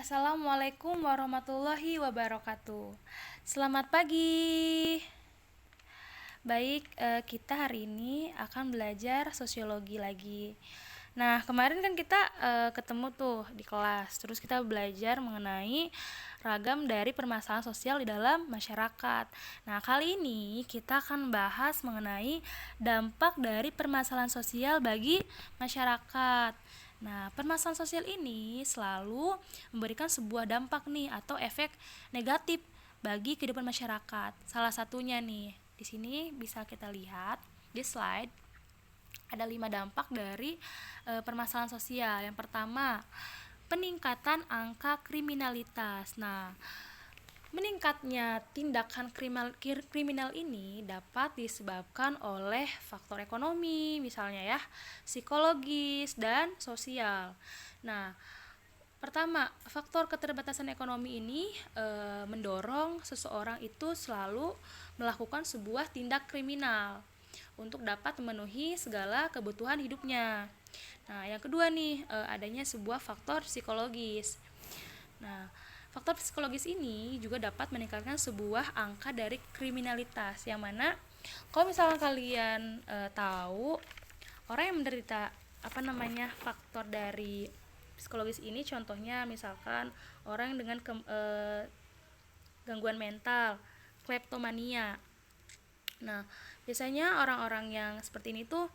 Assalamualaikum warahmatullahi wabarakatuh. Selamat pagi. Baik, kita hari ini akan belajar sosiologi lagi. Nah, kemarin kan kita ketemu tuh di kelas. Terus kita belajar mengenai ragam dari permasalahan sosial di dalam masyarakat. Nah, kali ini kita akan bahas mengenai dampak dari permasalahan sosial bagi masyarakat. Nah, permasalahan sosial ini selalu memberikan sebuah dampak nih atau efek negatif bagi kehidupan masyarakat. Salah satunya nih, di sini bisa kita lihat di slide ada 5 dampak dari permasalahan sosial. Yang pertama, peningkatan angka kriminalitas. Nah, meningkatnya tindakan kriminal ini dapat disebabkan oleh faktor ekonomi, misalnya ya, psikologis dan sosial. Nah, pertama, faktor keterbatasan ekonomi ini mendorong seseorang itu selalu melakukan sebuah tindak kriminal untuk dapat memenuhi segala kebutuhan hidupnya. Nah, yang kedua nih, adanya sebuah faktor psikologis. Nah, faktor psikologis ini juga dapat meningkatkan sebuah angka dari kriminalitas, yang mana kalau misalnya kalian tahu orang yang menderita faktor dari psikologis ini, contohnya misalkan orang dengan gangguan mental, kleptomania. Nah, biasanya orang-orang yang seperti ini tuh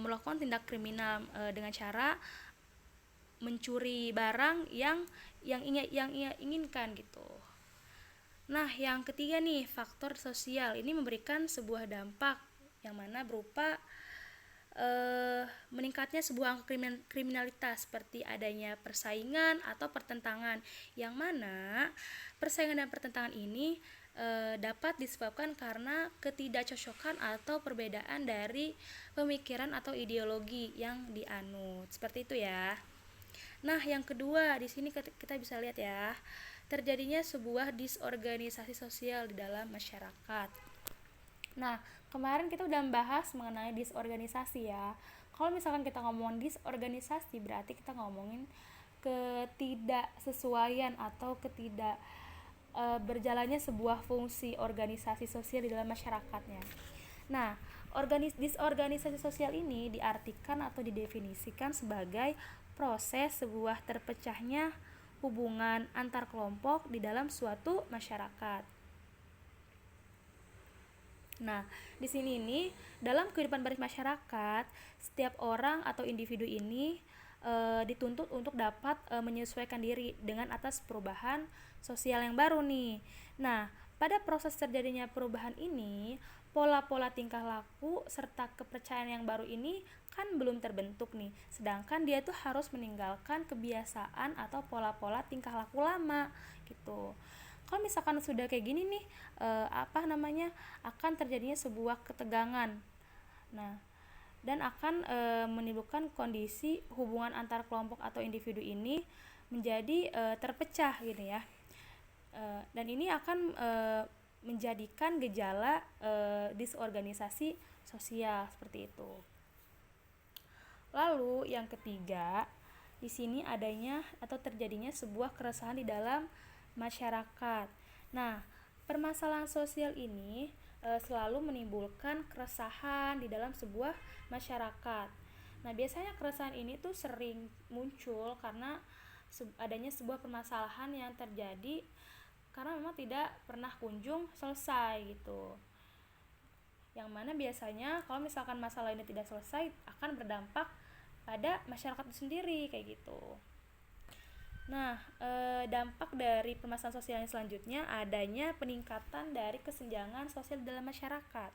melakukan tindak kriminal dengan cara mencuri barang yang ia inginkan gitu. Nah, yang ketiga nih, faktor sosial ini memberikan sebuah dampak yang mana berupa meningkatnya sebuah angka kriminalitas seperti adanya persaingan atau pertentangan, yang mana persaingan dan pertentangan ini dapat disebabkan karena ketidakcocokan atau perbedaan dari pemikiran atau ideologi yang dianut. Seperti itu ya. Nah, yang kedua, di sini kita bisa lihat ya, terjadinya sebuah disorganisasi sosial di dalam masyarakat. Nah, kemarin kita udah membahas mengenai disorganisasi ya. Kalau misalkan kita ngomongin disorganisasi, berarti kita ngomongin ketidaksesuaian atau berjalannya sebuah fungsi organisasi sosial di dalam masyarakatnya. Nah, disorganisasi sosial ini diartikan atau didefinisikan sebagai proses sebuah terpecahnya hubungan antar kelompok di dalam suatu masyarakat. Nah, di sini ini dalam kehidupan bermasyarakat, setiap orang atau individu ini dituntut untuk dapat menyesuaikan diri dengan atas perubahan sosial yang baru nih. Nah, pada proses terjadinya perubahan ini, pola-pola tingkah laku serta kepercayaan yang baru ini kan belum terbentuk nih. Sedangkan dia tuh harus meninggalkan kebiasaan atau pola-pola tingkah laku lama gitu. Kalau misalkan sudah kayak gini nih, akan terjadinya sebuah ketegangan. Nah, dan akan menimbulkan kondisi hubungan antar kelompok atau individu ini menjadi terpecah gitu ya. Dan ini akan menjadikan gejala disorganisasi sosial seperti itu. Lalu yang ketiga, di sini adanya atau terjadinya sebuah keresahan di dalam masyarakat. Nah, permasalahan sosial ini selalu menimbulkan keresahan di dalam sebuah masyarakat. Nah, biasanya keresahan ini tuh sering muncul karena adanya sebuah permasalahan yang terjadi karena memang tidak pernah kunjung selesai gitu. Yang mana biasanya kalau misalkan masalah ini tidak selesai akan berdampak pada masyarakat itu sendiri kayak gitu. Nah, dampak dari permasalahan sosial yang selanjutnya adanya peningkatan dari kesenjangan sosial dalam masyarakat.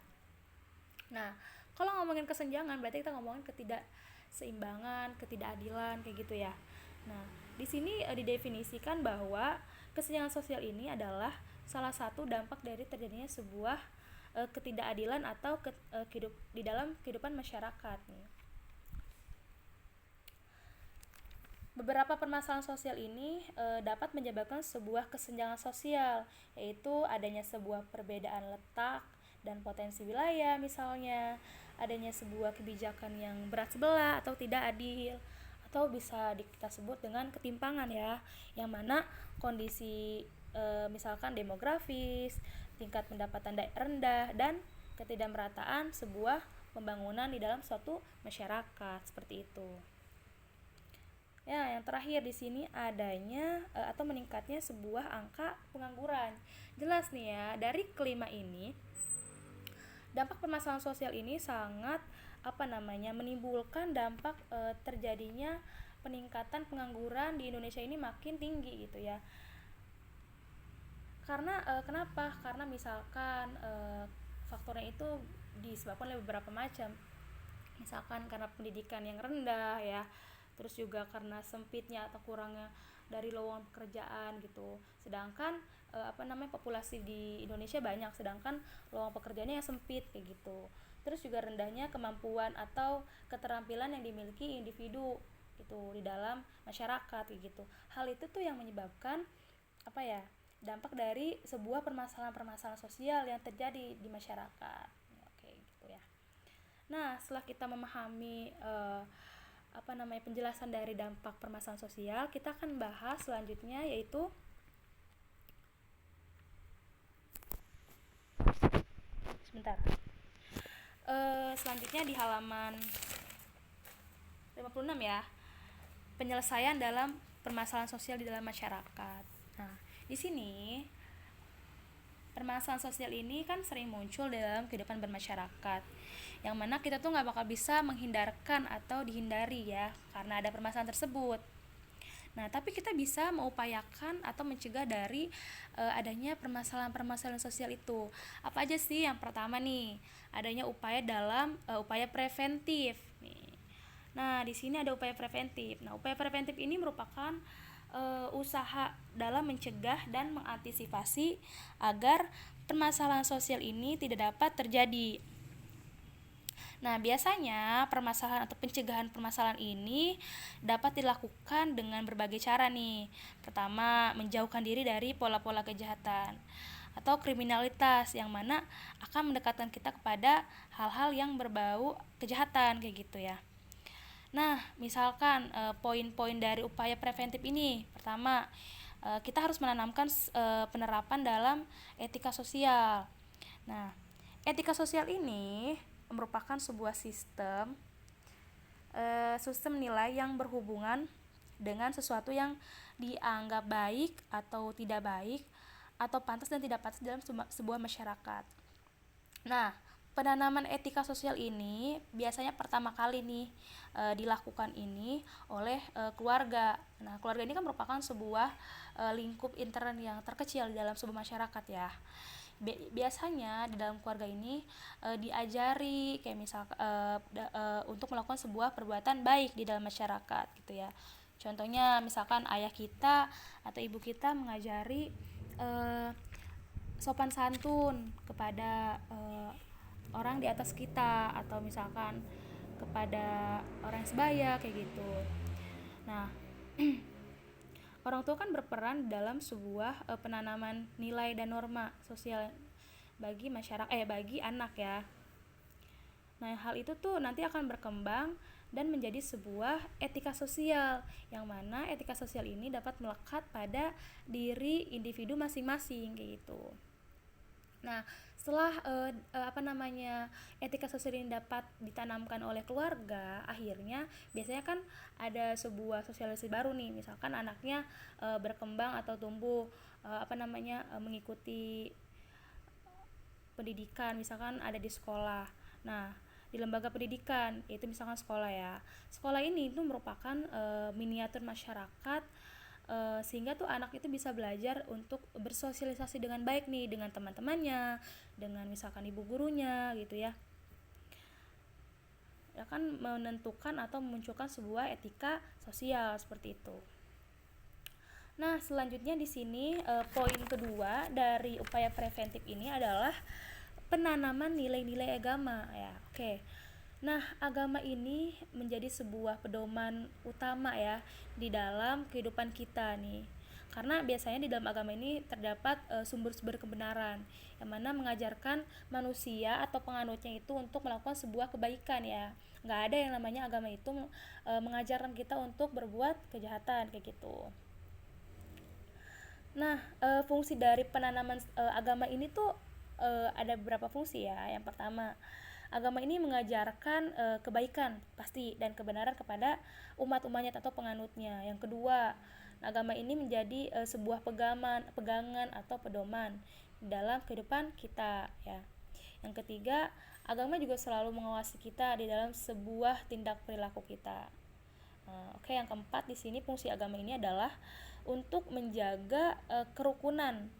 Nah, kalau ngomongin kesenjangan berarti kita ngomongin ketidakseimbangan, ketidakadilan kayak gitu ya. Nah, di sini didefinisikan bahwa kesenjangan sosial ini adalah salah satu dampak dari terjadinya sebuah ketidakadilan atau di dalam kehidupan masyarakat nih. Beberapa permasalahan sosial ini dapat menyebabkan sebuah kesenjangan sosial, yaitu adanya sebuah perbedaan letak dan potensi wilayah, misalnya adanya sebuah kebijakan yang berat sebelah atau tidak adil, atau bisa kita sebut dengan ketimpangan ya, yang mana kondisi misalkan demografis, tingkat pendapatan rendah, dan ketidakmerataan sebuah pembangunan di dalam suatu masyarakat seperti itu. Ya, yang terakhir di sini adanya atau meningkatnya sebuah angka pengangguran. Jelas nih ya, dari kelima ini dampak permasalahan sosial ini sangat menimbulkan dampak terjadinya peningkatan pengangguran di Indonesia ini makin tinggi gitu ya. Karena kenapa? Karena misalkan faktornya itu disebabkan oleh beberapa macam. Misalkan karena pendidikan yang rendah ya, terus juga karena sempitnya atau kurangnya dari lowongan pekerjaan gitu. Sedangkan populasi di Indonesia banyak, sedangkan lowongan pekerjaannya yang sempit kayak gitu. Terus juga rendahnya kemampuan atau keterampilan yang dimiliki individu gitu di dalam masyarakat kayak gitu. Hal itu tuh yang menyebabkan dampak dari sebuah permasalahan-permasalahan sosial yang terjadi di masyarakat. Oke gitu ya. Nah, setelah kita memahami penjelasan dari dampak permasalahan sosial, kita akan bahas selanjutnya, yaitu selanjutnya di halaman 56 ya, penyelesaian dalam permasalahan sosial di dalam masyarakat. Nah, di sini permasalahan sosial ini kan sering muncul dalam kehidupan bermasyarakat, yang mana kita tuh nggak bakal bisa menghindarkan atau dihindari ya, karena ada permasalahan tersebut. Nah, tapi kita bisa mengupayakan atau mencegah dari adanya permasalahan-permasalahan sosial itu. Apa aja sih? Yang pertama nih, adanya upaya dalam upaya preventif nih. Nah, di sini ada upaya preventif. Nah, upaya preventif ini merupakan usaha dalam mencegah dan mengantisipasi agar permasalahan sosial ini tidak dapat terjadi. Nah, biasanya permasalahan atau pencegahan permasalahan ini dapat dilakukan dengan berbagai cara nih. Pertama, menjauhkan diri dari pola-pola kejahatan atau kriminalitas yang mana akan mendekatkan kita kepada hal-hal yang berbau kejahatan kayak gitu ya. Nah, misalkan poin-poin dari upaya preventif ini. Pertama, kita harus menanamkan penerapan dalam etika sosial. Nah, etika sosial ini merupakan sebuah sistem nilai yang berhubungan dengan sesuatu yang dianggap baik atau tidak baik, atau pantas dan tidak pantas dalam sebuah masyarakat. Nah, penanaman etika sosial ini biasanya pertama kali nih dilakukan ini oleh keluarga. Nah, keluarga ini kan merupakan sebuah lingkup intern yang terkecil di dalam sebuah masyarakat ya. Biasanya di dalam keluarga ini diajari kayak untuk melakukan sebuah perbuatan baik di dalam masyarakat gitu ya. Contohnya misalkan ayah kita atau ibu kita mengajari sopan santun kepada orang di atas kita, atau misalkan kepada orang sebaya kayak gitu. Nah, orang tua kan berperan dalam sebuah penanaman nilai dan norma sosial bagi bagi anak ya. Nah, hal itu tuh nanti akan berkembang dan menjadi sebuah etika sosial, yang mana etika sosial ini dapat melekat pada diri individu masing-masing kayak gitu. Nah, setelah etika sosial ini dapat ditanamkan oleh keluarga, akhirnya biasanya kan ada sebuah sosialisasi baru nih. Misalkan anaknya berkembang atau tumbuh mengikuti pendidikan, misalkan ada di sekolah. Nah, di lembaga pendidikan, yaitu misalkan sekolah ya. Sekolah ini itu merupakan miniatur masyarakat, sehingga tuh anak itu bisa belajar untuk bersosialisasi dengan baik nih dengan teman-temannya, dengan misalkan ibu gurunya gitu ya. Ya kan, menentukan atau memunculkan sebuah etika sosial seperti itu. Nah, selanjutnya di sini poin kedua dari upaya preventif ini adalah penanaman nilai-nilai agama ya. Oke. Nah, agama ini menjadi sebuah pedoman utama ya di dalam kehidupan kita nih. Karena biasanya di dalam agama ini terdapat sumber-sumber kebenaran yang mana mengajarkan manusia atau penganutnya itu untuk melakukan sebuah kebaikan ya, nggak ada yang namanya agama itu mengajarkan kita untuk berbuat kejahatan kayak gitu. Nah, fungsi dari penanaman agama ini tuh ada beberapa fungsi ya. Yang pertama, agama ini mengajarkan kebaikan pasti dan kebenaran kepada umat-umatnya atau penganutnya. Yang kedua, agama ini menjadi sebuah pegangan atau pedoman dalam kehidupan kita ya. Yang ketiga, agama juga selalu mengawasi kita di dalam sebuah tindak perilaku kita. Oke, yang keempat di sini fungsi agama ini adalah untuk menjaga kerukunan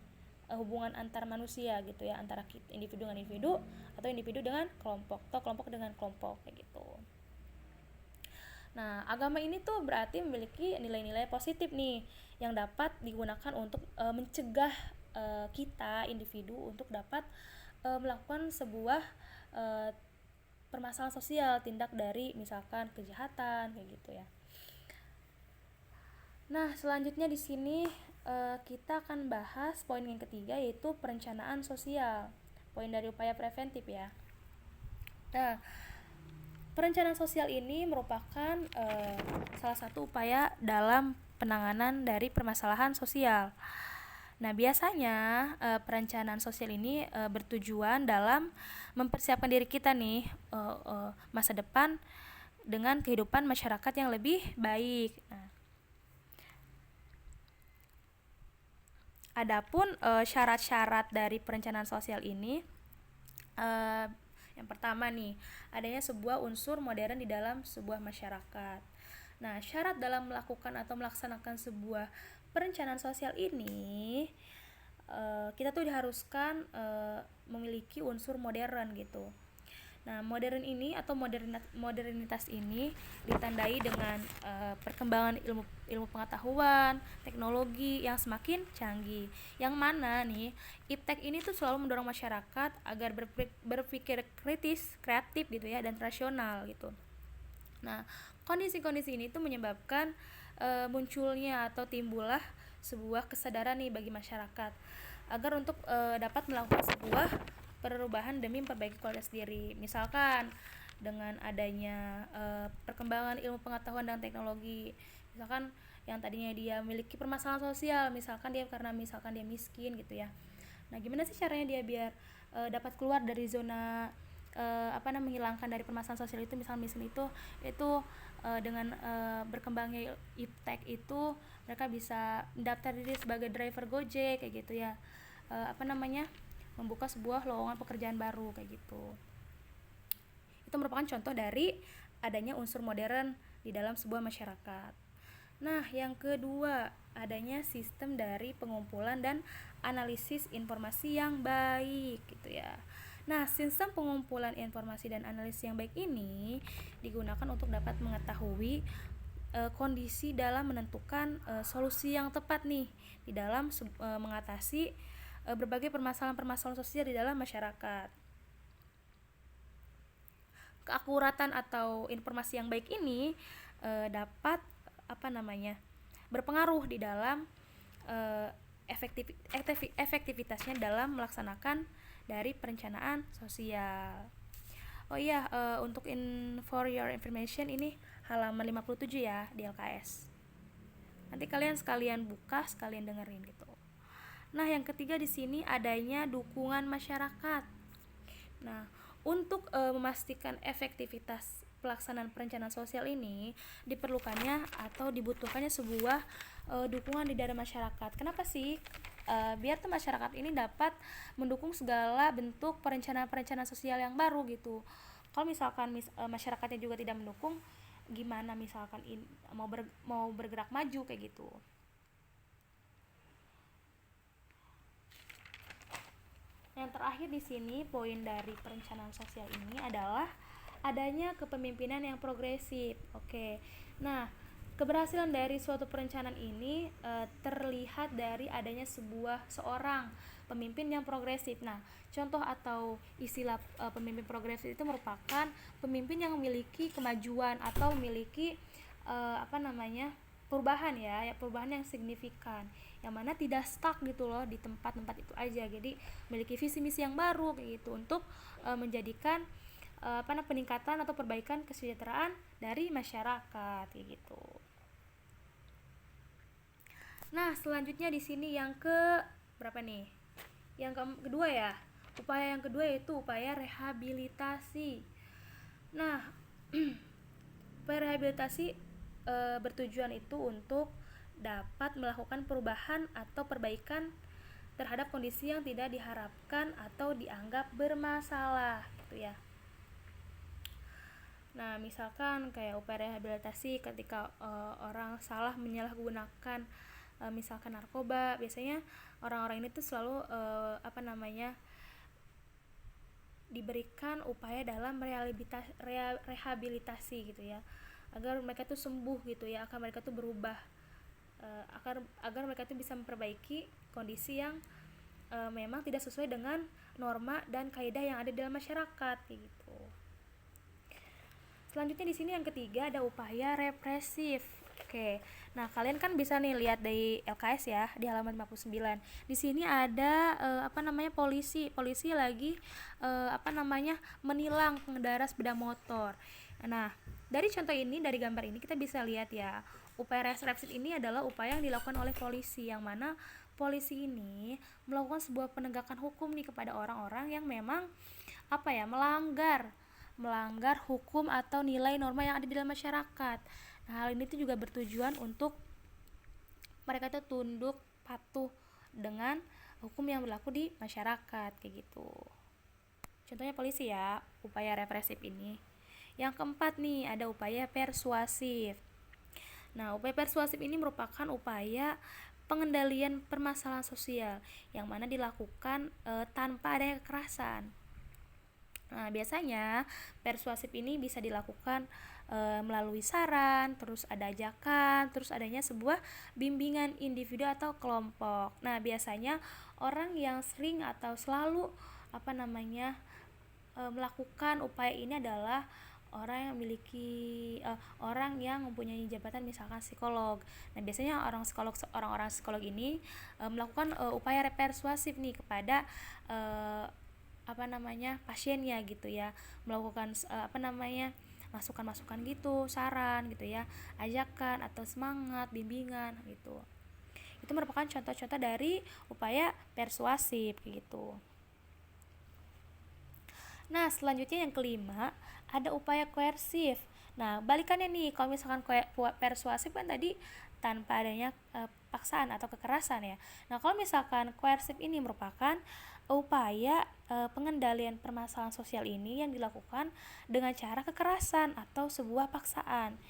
hubungan antar manusia gitu ya, antara individu dengan individu atau individu dengan kelompok atau kelompok dengan kelompok kayak gitu. Nah, agama ini tuh berarti memiliki nilai-nilai positif nih yang dapat digunakan untuk mencegah kita individu untuk dapat melakukan sebuah uh, permasalahan sosial, tindak dari misalkan kejahatan kayak gitu ya. Nah, selanjutnya di sini kita akan bahas poin yang ketiga, yaitu perencanaan sosial. Poin dari upaya preventif ya. Nah, perencanaan sosial ini merupakan salah satu upaya dalam penanganan dari permasalahan sosial. Nah, biasanya perencanaan sosial ini bertujuan dalam mempersiapkan diri kita nih masa depan dengan kehidupan masyarakat yang lebih baik. Nah, adapun syarat-syarat dari perencanaan sosial ini, yang pertama nih, adanya sebuah unsur modern di dalam sebuah masyarakat. Nah, syarat dalam melakukan atau melaksanakan sebuah perencanaan sosial ini, kita tuh diharuskan memiliki unsur modern gitu. Nah, modern ini atau modernitas ini ditandai dengan perkembangan ilmu pengetahuan, teknologi yang semakin canggih. Yang mana nih, iptek ini tuh selalu mendorong masyarakat agar berpikir kritis, kreatif gitu ya, dan rasional gitu. Nah, kondisi-kondisi ini tuh menyebabkan munculnya atau timbullah sebuah kesadaran nih bagi masyarakat agar untuk dapat melakukan sebuah perubahan demi memperbaiki kualitas diri. Misalkan dengan adanya perkembangan ilmu pengetahuan dan teknologi, misalkan yang tadinya dia memiliki permasalahan sosial, misalkan dia miskin gitu ya. Nah, gimana sih caranya dia biar dapat keluar dari zona menghilangkan dari permasalahan sosial itu, misalnya miskin itu dengan berkembangnya iptek itu mereka bisa mendaftar diri sebagai driver Gojek kayak gitu ya, membuka sebuah lowongan pekerjaan baru kayak gitu. Itu merupakan contoh dari adanya unsur modern di dalam sebuah masyarakat. Nah, yang kedua, adanya sistem dari pengumpulan dan analisis informasi yang baik gitu ya. Nah, sistem pengumpulan informasi dan analisis yang baik ini digunakan untuk dapat mengetahui kondisi dalam menentukan solusi yang tepat nih di dalam mengatasi berbagai permasalahan-permasalahan sosial di dalam masyarakat. Keakuratan atau informasi yang baik ini dapat berpengaruh di dalam efektivitasnya dalam melaksanakan dari perencanaan sosial. Oh iya, untuk for your information ini halaman 57 ya di LKS. Nanti kalian sekalian buka, sekalian dengerin gitu. Nah, yang ketiga di sini adanya dukungan masyarakat. Nah, untuk memastikan efektivitas pelaksanaan perencanaan sosial ini diperlukannya atau dibutuhkannya sebuah dukungan di dari masyarakat. Kenapa sih? Biar tuh masyarakat ini dapat mendukung segala bentuk perencanaan sosial yang baru gitu. Kalau misalkan masyarakatnya juga tidak mendukung, gimana misalkan mau bergerak maju kayak gitu. Yang terakhir di sini, poin dari perencanaan sosial ini adalah adanya kepemimpinan yang progresif. Oke. Nah, keberhasilan dari suatu perencanaan ini terlihat dari adanya seorang pemimpin yang progresif. Nah, contoh atau istilah pemimpin progresif itu merupakan pemimpin yang memiliki kemajuan atau memiliki perubahan perubahan yang signifikan, yang mana tidak stuck gitu loh di tempat-tempat itu aja. Jadi memiliki visi misi yang baru kayak gitu untuk menjadikan peningkatan atau perbaikan kesejahteraan dari masyarakat kayak gitu. Nah, selanjutnya di sini yang ke berapa nih? Kedua ya. Upaya yang kedua yaitu upaya rehabilitasi. Nah, upaya rehabilitasi bertujuan itu untuk dapat melakukan perubahan atau perbaikan terhadap kondisi yang tidak diharapkan atau dianggap bermasalah gitu ya. Nah, misalkan kayak upaya rehabilitasi ketika orang salah menyalahgunakan misalkan narkoba, biasanya orang-orang ini tuh selalu diberikan upaya dalam rehabilitasi gitu ya, agar mereka tuh sembuh gitu ya, agar mereka tuh berubah, agar mereka tuh bisa memperbaiki kondisi yang memang tidak sesuai dengan norma dan kaidah yang ada dalam masyarakat gitu. Selanjutnya di sini yang ketiga ada upaya represif. Oke. Nah, kalian kan bisa nih lihat dari LKS ya di halaman 59. Di sini ada polisi. Polisi lagi menilang pengendara sepeda motor. Nah, dari contoh ini, dari gambar ini kita bisa lihat ya, upaya represif ini adalah upaya yang dilakukan oleh polisi, yang mana polisi ini melakukan sebuah penegakan hukum nih kepada orang-orang yang memang melanggar hukum atau nilai norma yang ada di dalam masyarakat. Nah, hal ini tuh juga bertujuan untuk mereka itu tunduk patuh dengan hukum yang berlaku di masyarakat kayak gitu. Contohnya polisi ya, upaya represif ini. Yang keempat nih, ada upaya persuasif. Nah, upaya persuasif ini merupakan upaya pengendalian permasalahan sosial yang mana dilakukan tanpa adanya kekerasan. Nah, biasanya persuasif ini bisa dilakukan melalui saran, terus ada ajakan, terus adanya sebuah bimbingan individu atau kelompok. Nah, biasanya orang yang sering atau selalu melakukan upaya ini adalah orang yang mempunyai jabatan misalkan psikolog. Nah, biasanya orang-orang psikolog ini melakukan upaya persuasif nih kepada pasiennya gitu ya, melakukan masukan-masukan gitu, saran gitu ya, ajakan atau semangat, bimbingan gitu. Itu merupakan contoh-contoh dari upaya persuasif gitu. Nah, selanjutnya yang kelima ada upaya koersif. Nah, balikannya nih, kalau misalkan persuasif kan tadi tanpa adanya paksaan atau kekerasan ya. Nah, kalau misalkan koersif ini merupakan upaya pengendalian permasalahan sosial ini yang dilakukan dengan cara kekerasan atau sebuah paksaan.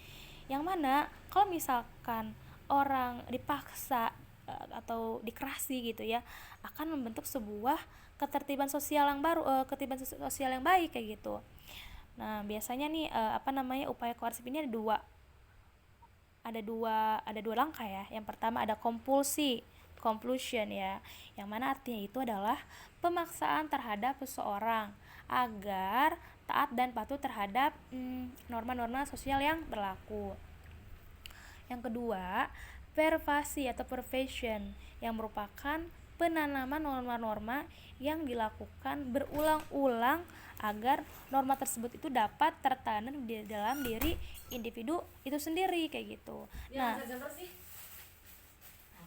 Yang mana kalau misalkan orang dipaksa atau dikerasi gitu ya, akan membentuk sebuah ketertiban sosial yang baru, ketertiban sosial yang baik kayak gitu. Nah, biasanya nih upaya koersif ini ada dua langkah ya. Yang pertama ada compulsion ya, yang mana artinya itu adalah pemaksaan terhadap seseorang agar taat dan patuh terhadap norma-norma sosial yang berlaku. Yang kedua, pervasi atau pervasion, yang merupakan penanaman norma-norma yang dilakukan berulang-ulang agar norma tersebut itu dapat tertanam di dalam diri individu itu sendiri kayak gitu. Nah,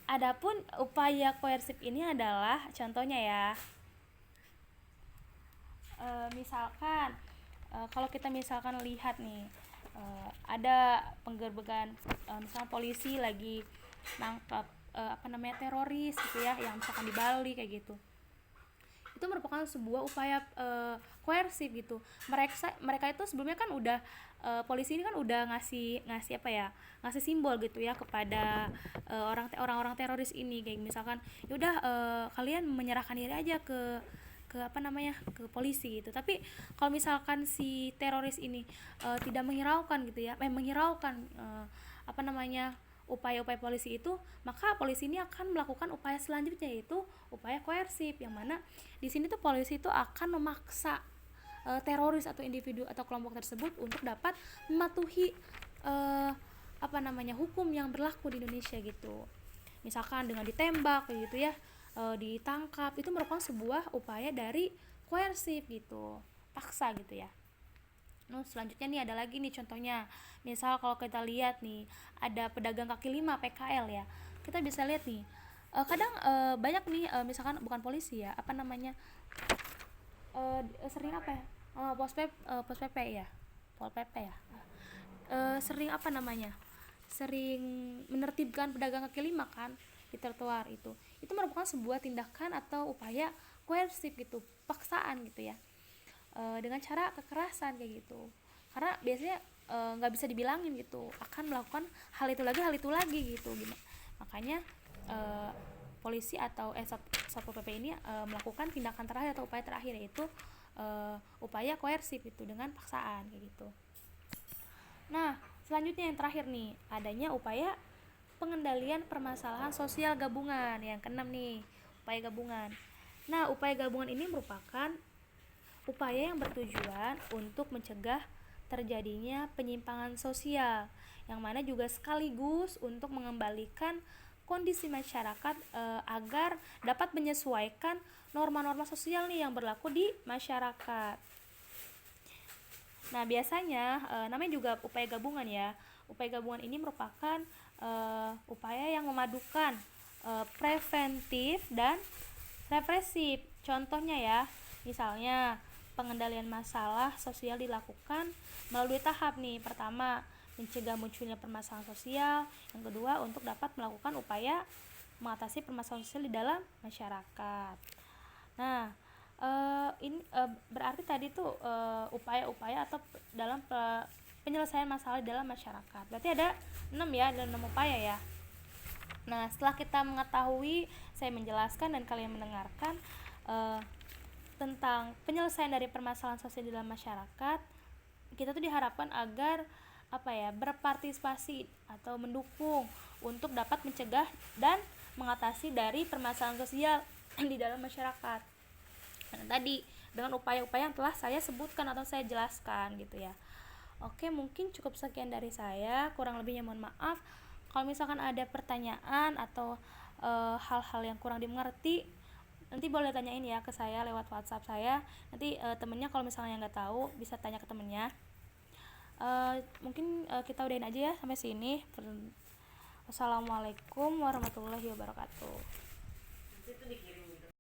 adapun upaya koersif ini adalah contohnya ya, misalkan kalau kita misalkan lihat nih, ada penggerbekan, misalkan polisi lagi nangkap teroris gitu ya, yang misalkan di Bali kayak gitu. Itu merupakan sebuah upaya koersif gitu. Mereka itu sebelumnya kan udah polisi ini kan udah ngasih ngasih simbol gitu ya kepada orang-orang teroris ini, kayak misalkan yaudah kalian menyerahkan diri aja ke ke polisi gitu. Tapi kalau misalkan si teroris ini tidak menghiraukan gitu ya, upaya-upaya polisi itu, maka polisi ini akan melakukan upaya selanjutnya, yaitu upaya koersif, yang mana di sini tuh polisi itu akan memaksa teroris atau individu atau kelompok tersebut untuk dapat mematuhi hukum yang berlaku di Indonesia gitu. Misalkan dengan ditembak gitu ya, ditangkap, itu merupakan sebuah upaya dari koersif gitu, paksa gitu ya. Nah, selanjutnya nih ada lagi nih contohnya. Misal kalau kita lihat nih, ada pedagang kaki lima PKL ya. Kita bisa lihat nih, kadang banyak nih, misalkan bukan polisi ya, apa namanya, sering apa ya, pos pp ya, pol pp ya, sering apa namanya, sering menertibkan pedagang kaki lima kan di trotoar. Itu merupakan sebuah tindakan atau upaya koersif gitu, paksaan gitu ya, dengan cara kekerasan kayak gitu. Karena biasanya nggak bisa dibilangin gitu, akan melakukan hal itu lagi gitu. Makanya eh, polisi atau satpol pp ini melakukan tindakan terakhir atau upaya terakhir, yaitu upaya koersif itu dengan paksaan kayak gitu. Nah, selanjutnya yang terakhir nih, adanya upaya pengendalian permasalahan sosial gabungan. Yang keenam nih, upaya gabungan. Nah, upaya gabungan ini merupakan upaya yang bertujuan untuk mencegah terjadinya penyimpangan sosial, yang mana juga sekaligus untuk mengembalikan kondisi masyarakat agar dapat menyesuaikan norma-norma sosial nih yang berlaku di masyarakat. Nah, biasanya namanya juga upaya gabungan ya. Upaya gabungan ini merupakan upaya yang memadukan preventif dan represif. Contohnya ya, misalnya pengendalian masalah sosial dilakukan melalui tahap nih. Pertama, mencegah munculnya permasalahan sosial. Yang kedua, untuk dapat melakukan upaya mengatasi permasalahan sosial di dalam masyarakat. Nah, ini berarti tadi tuh upaya-upaya atau dalam penyelesaian masalah dalam masyarakat. Berarti ada 6 ya, ada 6 upaya ya. Nah, setelah kita mengetahui, saya menjelaskan dan kalian mendengarkan tentang penyelesaian dari permasalahan sosial di dalam masyarakat, kita tuh diharapkan agar berpartisipasi atau mendukung untuk dapat mencegah dan mengatasi dari permasalahan sosial di dalam masyarakat. Nah, tadi dengan upaya-upaya yang telah saya sebutkan atau saya jelaskan gitu ya. Oke, mungkin cukup sekian dari saya, kurang lebihnya mohon maaf. Kalau misalkan ada pertanyaan atau hal-hal yang kurang dimengerti, nanti boleh tanyain ya ke saya lewat WhatsApp saya. Nanti temennya kalau misalnya nggak tahu bisa tanya ke temennya. Mungkin kita udahin aja ya sampai sini. Wassalamualaikum warahmatullahi wabarakatuh.